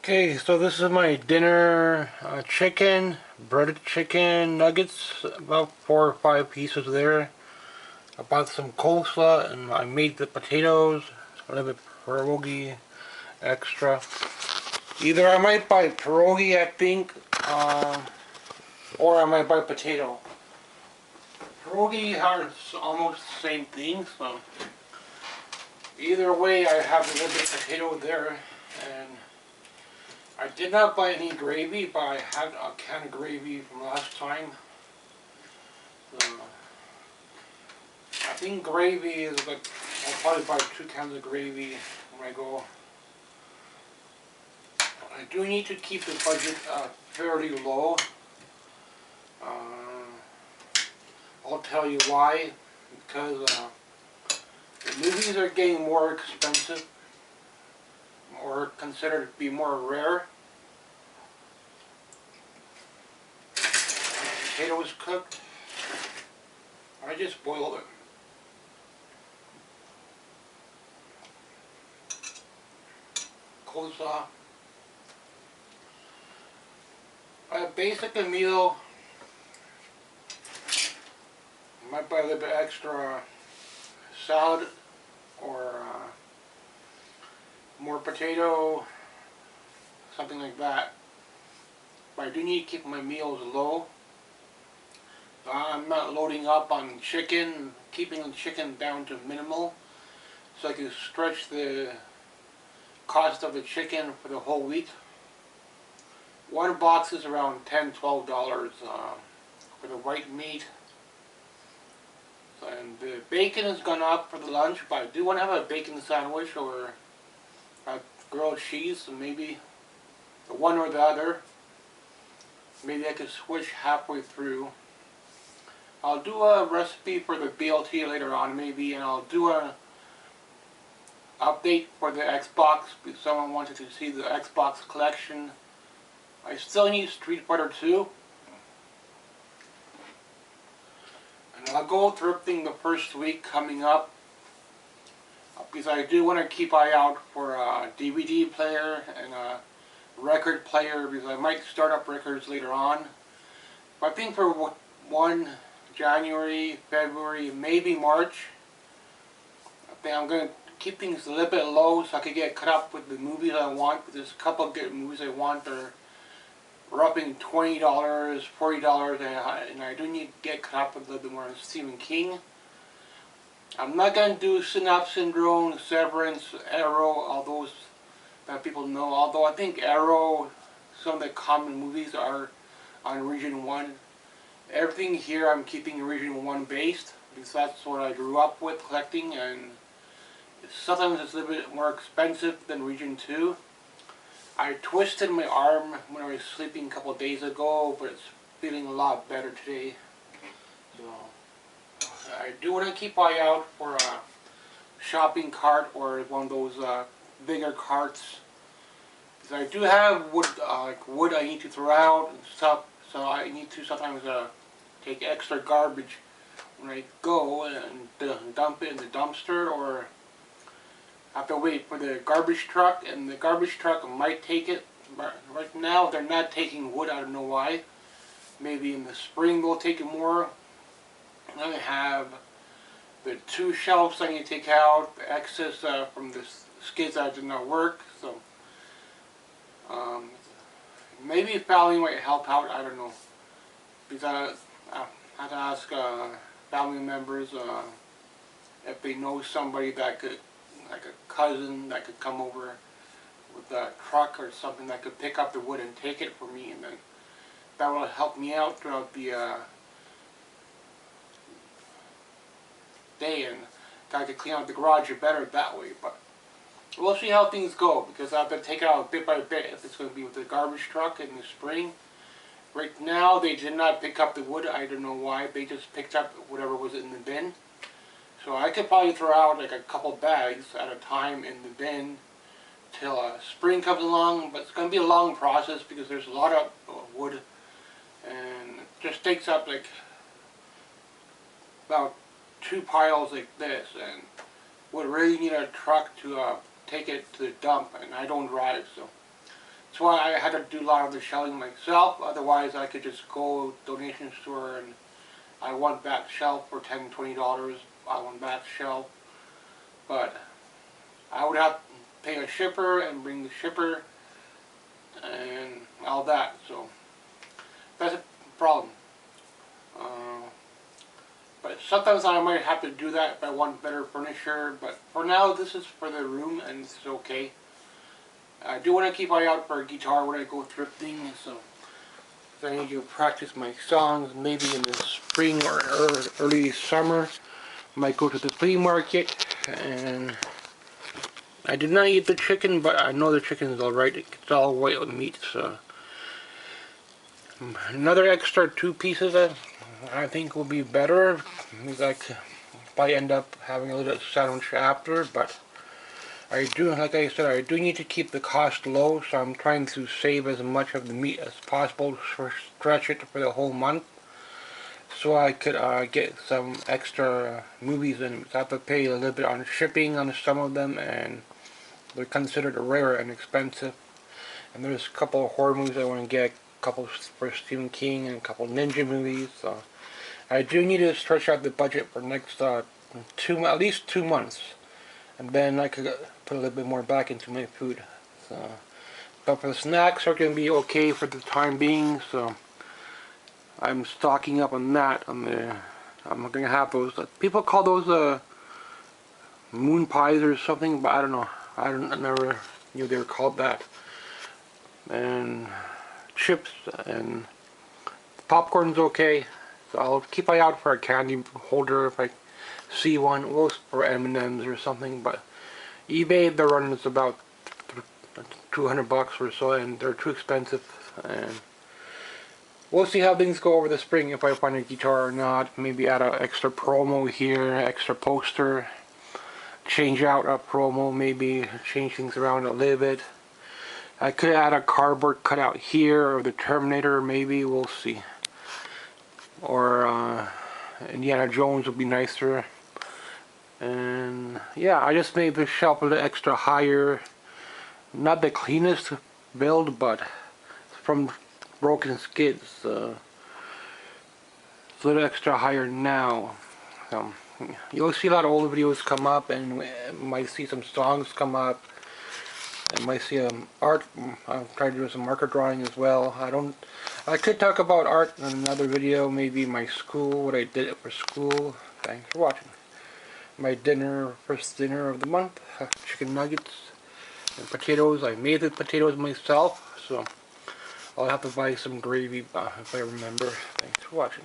Okay, so this is my dinner chicken, breaded chicken nuggets, about 4 or 5 pieces there. I bought some coleslaw and I made the potatoes, a little bit pierogi extra. Either I might buy pierogi, I think, or I might buy potato. Pierogi are almost the same thing, so either way I have a little bit of potato there. And I did not buy any gravy, but I had a can of gravy from last time. I think gravy is like, I'll probably buy 2 cans of gravy when I go. I do need to keep the budget fairly low. I'll tell you why. Because the movies are getting more expensive, or considered to be more rare. Potatoes cooked. I just boiled it. Coleslaw. A basic meal. Might buy a little bit extra salad or more potato, something like that. But I do need to keep my meals low. I'm not loading up on chicken, keeping the chicken down to minimal, so I can stretch the cost of the chicken for the whole week. One box is around $10–12 for the white meat. And the bacon has gone up for the lunch, but I do want to have a bacon sandwich or a grilled cheese, so maybe the one or the other. Maybe I could switch halfway through. I'll do a recipe for the BLT later on maybe, and I'll do a update for the Xbox if someone wanted to see the Xbox collection. I still need Street Fighter 2. And I'll go thrifting the first week coming up, because I do want to keep eye out for a DVD player and a record player, because I might start up records later on. But I think for January, February, maybe March, I think I'm going to keep things a little bit low so I can get caught up with the movies I want. Because there's a couple of good movies I want. They're upping $20, $40, and I do need to get caught up with a little bit more on Stephen King. I'm not going to do Synapse Syndrome, Severance, Arrow, all those that people know. Although I think Arrow, some of the common movies are on Region 1. Everything here I'm keeping Region 1 based, because that's what I grew up with collecting, and sometimes it's a little bit more expensive than Region 2. I twisted my arm when I was sleeping a couple of days ago, but it's feeling a lot better today. So I do want to keep eye out for a shopping cart or one of those bigger carts. Because I do have wood, wood I need to throw out and stuff, so I need to sometimes take extra garbage when I go and dump it in the dumpster, or have to wait for the garbage truck, and the garbage truck might take it. But right now they're not taking wood, I don't know why. Maybe in the spring they'll take it more. And I have the 2 shelves I need to take out, the excess from the skids that did not work. So maybe family might help out, I don't know. Because I had to ask family members if they know somebody that could, like a cousin that could come over with a truck or something that could pick up the wood and take it for me, and then that will help me out throughout the day, and I could clean out the garage better that way. But we'll see how things go, because I have to take it out bit by bit if it's going to be with the garbage truck in the spring. Right now they did not pick up the wood, I don't know why. They just picked up whatever was in the bin. So I could probably throw out like a couple bags at a time in the bin till spring comes along, but it's going to be a long process because there's a lot of wood, and it just takes up like about 2 piles like this, and would really need a truck to take it to the dump, and I don't drive, so That's why I had to do a lot of the shelving myself. Otherwise, I could just go donation store and I want back shelf for $10, $20. I want back shelf, but I would have to pay a shipper and bring the shipper and all that. So that's a problem. But sometimes I might have to do that if I want better furniture. But for now, this is for the room, and it's okay. I do want to keep an eye out for a guitar when I go thrifting, so I need to practice my songs maybe in the spring or early summer. I might go to the flea market, and I did not eat the chicken, but I know the chicken is alright. It's all white meat, so another extra 2 pieces I think will be better. Like, probably end up having a little sandwich after, but I do, like I said, I do need to keep the cost low, so I'm trying to save as much of the meat as possible to stretch it for the whole month, so I could get some extra movies in. I have to pay a little bit on shipping on some of them, and they're considered rare and expensive. And there's a couple of horror movies I want to get, a couple for Stephen King, and a couple of ninja movies. So I do need to stretch out the budget for next at least 2 months. And then I could put a little bit more back into my food. So, but for the snacks are going to be okay for the time being. So I'm stocking up on that. I'm going to have those. People call those moon pies or something, but I don't know. I never knew they were called that. And chips and popcorn's okay. So I'll keep an eye out for a candy holder if I see one. Well, for M&M's or something, but eBay, they're running us about $200 or so, and they're too expensive. And we'll see how things go over the spring, if I find a guitar or not. Maybe add an extra promo here, extra poster, change out a promo, maybe change things around a little bit. I could add a cardboard cutout here, or the Terminator, maybe, we'll see. Or Indiana Jones would be nicer. And yeah, I just made the shelf a little extra higher. Not the cleanest build, but from broken skids. It's a little extra higher now. You'll see a lot of old videos come up, and might see some songs come up. And might see art. I'm trying to do some marker drawing as well. I could talk about art in another video, maybe my school, what I did for school. Thanks for watching. My first dinner of the month, chicken nuggets and potatoes. I made the potatoes myself, so I'll have to buy some gravy if I remember. Thanks for watching.